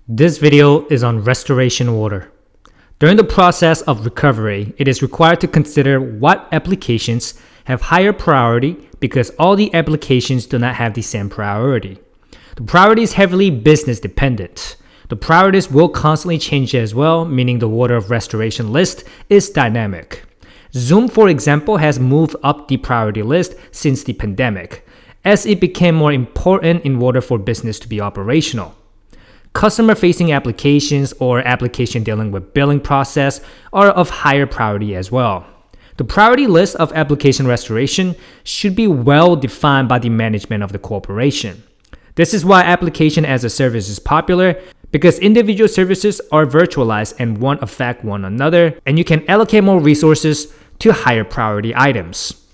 This video is on restoration order. During the process of recovery, it is required to consider what applications have higher priority because all the applications do not have the same priority. The priority is heavily business dependent. The priorities will constantly change as well, meaning the order of restoration list is dynamic. Zoom, for example, has moved up the priority list since the pandemic, as it became more important in order for business to be operational. Customer-facing applications or application dealing with billing process are of higher priority as well. The priority list of application restoration should be well defined by the management of the corporation. This is why application as a service is popular, because individual services are virtualized and won't affect one another, and you can allocate more resources to higher priority items.